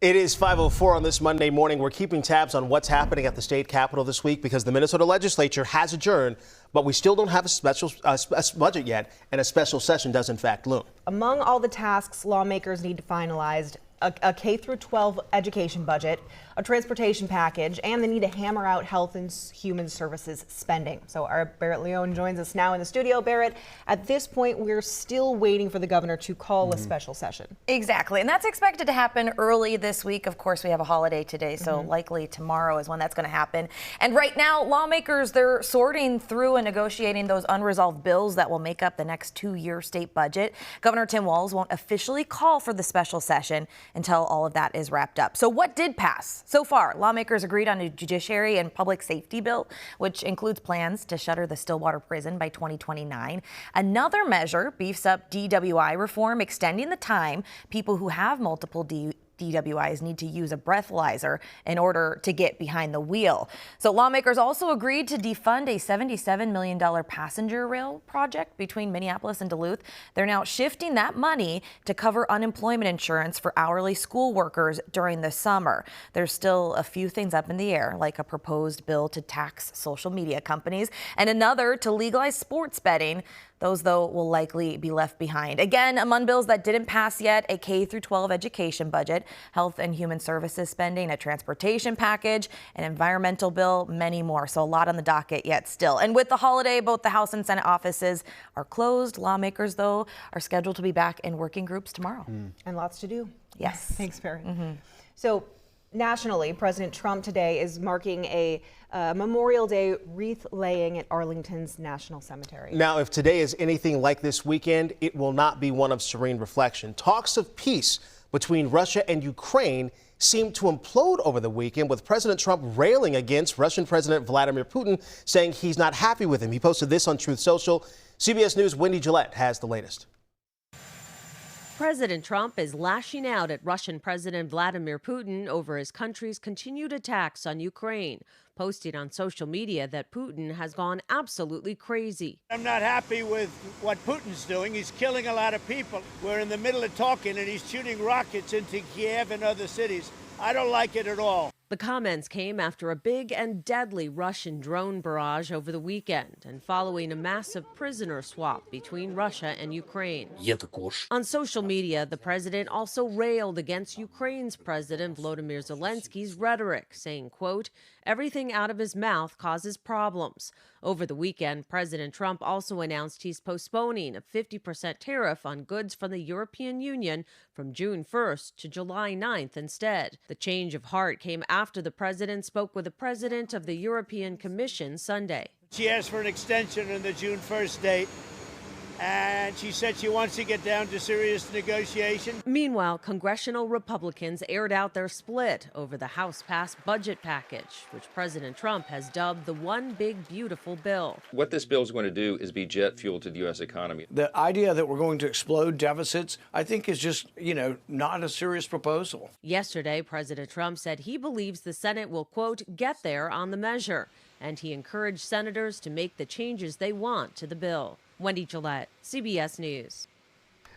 It is 5:04 on this Monday morning. We're keeping tabs on what's happening at the state capitol this week because the Minnesota Legislature has adjourned, but we still don't have a special budget yet, and a special session does in fact loom. Among all the tasks lawmakers need to finalize, a K through 12 education budget, a transportation package, and they need to hammer out health and human services spending. So our Barrett Leone joins us now in the studio. Barrett, at this point, we're still waiting for the governor to call a special session. Exactly, and that's expected to happen early this week. Of course, we have a holiday today, so likely tomorrow is when that's going to happen. And right now, lawmakers, they're sorting through and negotiating those unresolved bills that will make up the next 2-year state budget. Governor Tim Walz won't officially call for the special session until all of that is wrapped up. So what did pass? So far, lawmakers agreed on a judiciary and public safety bill, which includes plans to shutter the Stillwater prison by 2029. Another measure beefs up DWI reform, extending the time people who have multiple DWIs need to use a breathalyzer in order to get behind the wheel. So lawmakers also agreed to defund a $77 million passenger rail project between Minneapolis and Duluth. They're now shifting that money to cover unemployment insurance for hourly school workers during the summer. There's still a few things up in the air, like a proposed bill to tax social media companies and another to legalize sports betting. Those, though, will likely be left behind. Again, among bills that didn't pass yet, a K through 12 education budget, health and human services spending, a transportation package, an environmental bill, many more. So a lot on the docket yet still. And with the holiday, both the House and Senate offices are closed. Lawmakers, though, are scheduled to be back in working groups tomorrow. And lots to do. Yes. Thanks, Barrett. So nationally, President Trump today is marking a Memorial Day wreath laying at Arlington's National Cemetery. Now, if today is anything like this weekend, it will not be one of serene reflection. Talks of peace between Russia and Ukraine seemed to implode over the weekend, with President Trump railing against Russian President Vladimir Putin, saying he's not happy with him. He posted this on Truth Social. CBS News' Wendy Gillette has the latest. President Trump is lashing out at Russian President Vladimir Putin over his country's continued attacks on Ukraine, posting on social media that Putin has gone absolutely crazy. I'm not happy with what Putin's doing. He's killing a lot of people. We're in the middle of talking and he's shooting rockets into Kiev and other cities. I don't like it at all. The comments came after a big and deadly Russian drone barrage over the weekend and following a massive prisoner swap between Russia and Ukraine. On social media, the president also railed against Ukraine's President Volodymyr Zelensky's rhetoric, saying, quote, "Everything out of his mouth causes problems." Over the weekend, President Trump also announced he's postponing a 50% tariff on goods from the European Union from June 1st to July 9th instead. The change of heart came after the president spoke with the president of the European Commission Sunday. She asked for an extension on the June 1st date, and she said she wants to get down to serious negotiation. Meanwhile, congressional Republicans aired out their split over the House-passed budget package, which President Trump has dubbed the One Big Beautiful Bill. What this bill is going to do is be jet fuel to the U.S. economy. The idea that we're going to explode deficits, I think, is just, not a serious proposal. Yesterday, President Trump said he believes the Senate will, quote, get there on the measure, and he encouraged senators to make the changes they want to the bill. Wendy Gillette, CBS News.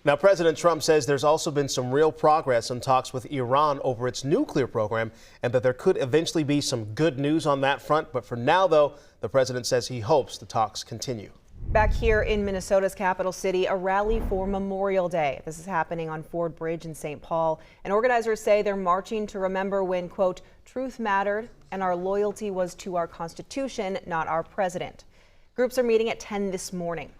Now, President Trump says there's also been some real progress in talks with Iran over its nuclear program, and that there could eventually be some good news on that front. But for now, though, the president says he hopes the talks continue. Back here in Minnesota's capital city, a rally for Memorial Day. This is happening on Ford Bridge in St. Paul. And organizers say they're marching to remember when, quote, truth mattered and our loyalty was to our Constitution, not our president. Groups are meeting at 10 this morning.